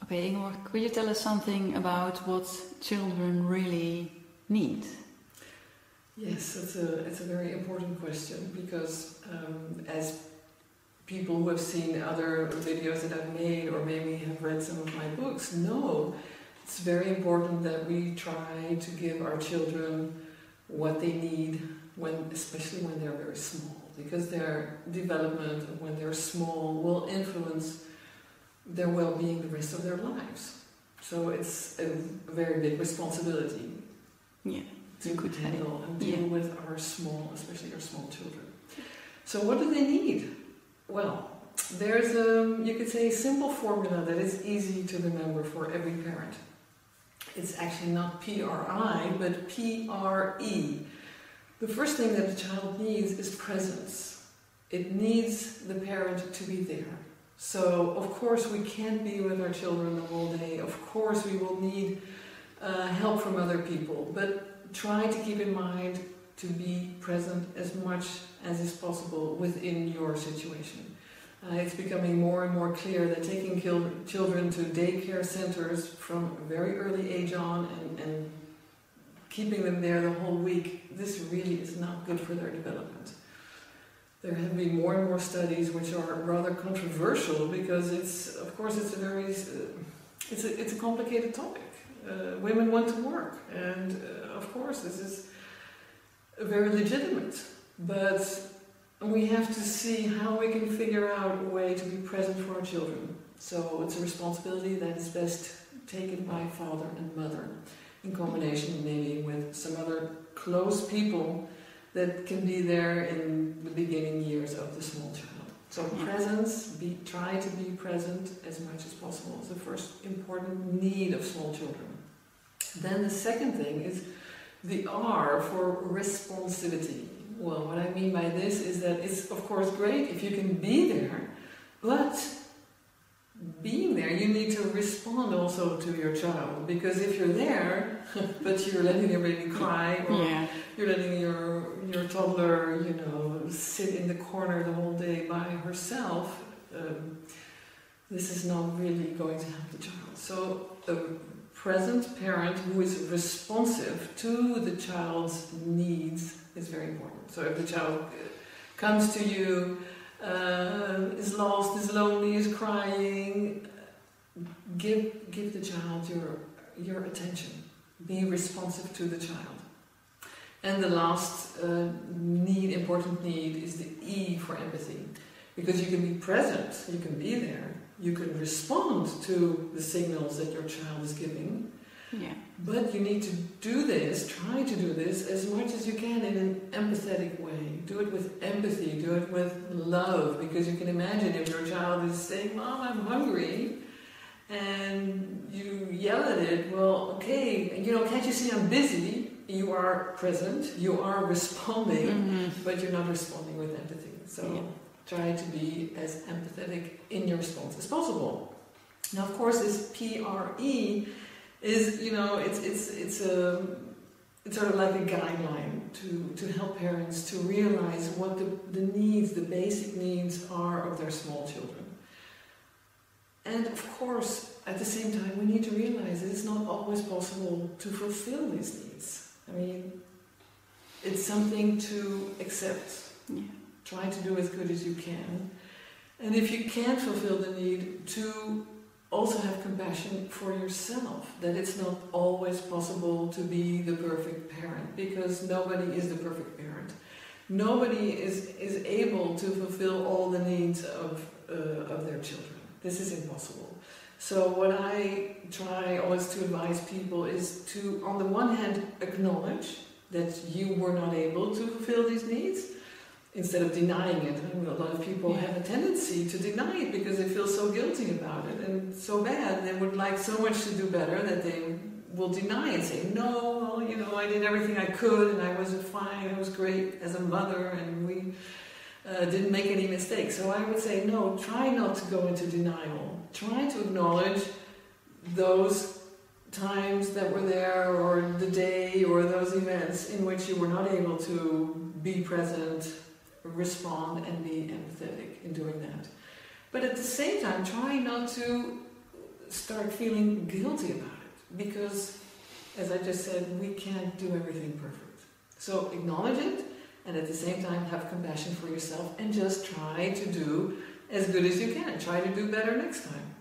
Okay, Ingeborg, could you tell us something about what children really need? Yes, it's a very important question because as people who have seen other videos that I've made or maybe have read some of my books know it's very important that we try to give our children what they need, especially when they're very small, because their development when they're small will influence their well-being the rest of their lives. So it's a very big responsibility. Yeah. To handle and deal with our small, especially our small children. So what do they need? Well, there's you could say, a simple formula that is easy to remember for every parent. It's actually not PRI, but PRE. The first thing that the child needs is presence. It needs the parent to be there. So, of course, we can't be with our children the whole day. Of course, we will need help from other people, but try to keep in mind to be present as much as is possible within your situation. It's becoming more and more clear that taking children to daycare centers from a very early age on and keeping them there the whole week, this really is not good for their development. There have been more and more studies which are rather controversial because it's a complicated topic. Women want to work, and of course this is very legitimate, but we have to see how we can figure out a way to be present for our children. So it's a responsibility that is best taken by father and mother in combination maybe with some other close people that can be there in the beginning years of the small child. So presence, try to be present as much as possible is the first important need of small children. Then the second thing is the R for responsivity. Well, what I mean by this is that it's of course great if you can be there, but being there you need to respond also to your child, because if you're there but you're letting your baby cry or you're letting your toddler, sit in the corner the whole day by herself, this is not really going to help the child. So a present parent who is responsive to the child's needs is very important. So if the child comes to you, is lost, is lonely, is crying, give the child your attention. Be responsive to the child. And the last important need is the E for empathy. Because you can be present, you can be there, you can respond to the signals that your child is giving. Yeah. But you need to try to do this as much as you can in an empathetic way. Do it with empathy, do it with love, because you can imagine if your child is saying, "Mom, I'm hungry," and you yell at it, well, okay, can't you see I'm busy? You are present, you are responding, but you're not responding with empathy. So try to be as empathetic in your response as possible. Now, of course, this PRE is, it's sort of like a guideline to help parents to realize what the needs, the basic needs are of their small children. And of course, at the same time, we need to realize that it's not always possible to fulfill these needs. I mean, it's something to accept. Yeah. Try to do as good as you can. And if you can't fulfill the need, to also have compassion for yourself, that it's not always possible to be the perfect parent, because nobody is the perfect parent. Nobody is able to fulfill all the needs of their children. This is impossible. So what I try always to advise people is to, on the one hand, acknowledge that you were not able to fulfill these needs, instead of denying it. I mean, a lot of people have a tendency to deny it because they feel so guilty about it and so bad. They would like so much to do better that they will deny it, say, "No, well, I did everything I could and I was fine, I was great as a mother and we didn't make any mistakes." So I would say, no, try not to go into denial. Try to acknowledge those times that were there, or the day, or those events in which you were not able to be present, respond, and be empathetic in doing that. But at the same time, try not to start feeling guilty about it, because, as I just said, we can't do everything perfect. So acknowledge it, and at the same time have compassion for yourself, and just try to do as good as you can. Try to do better next time.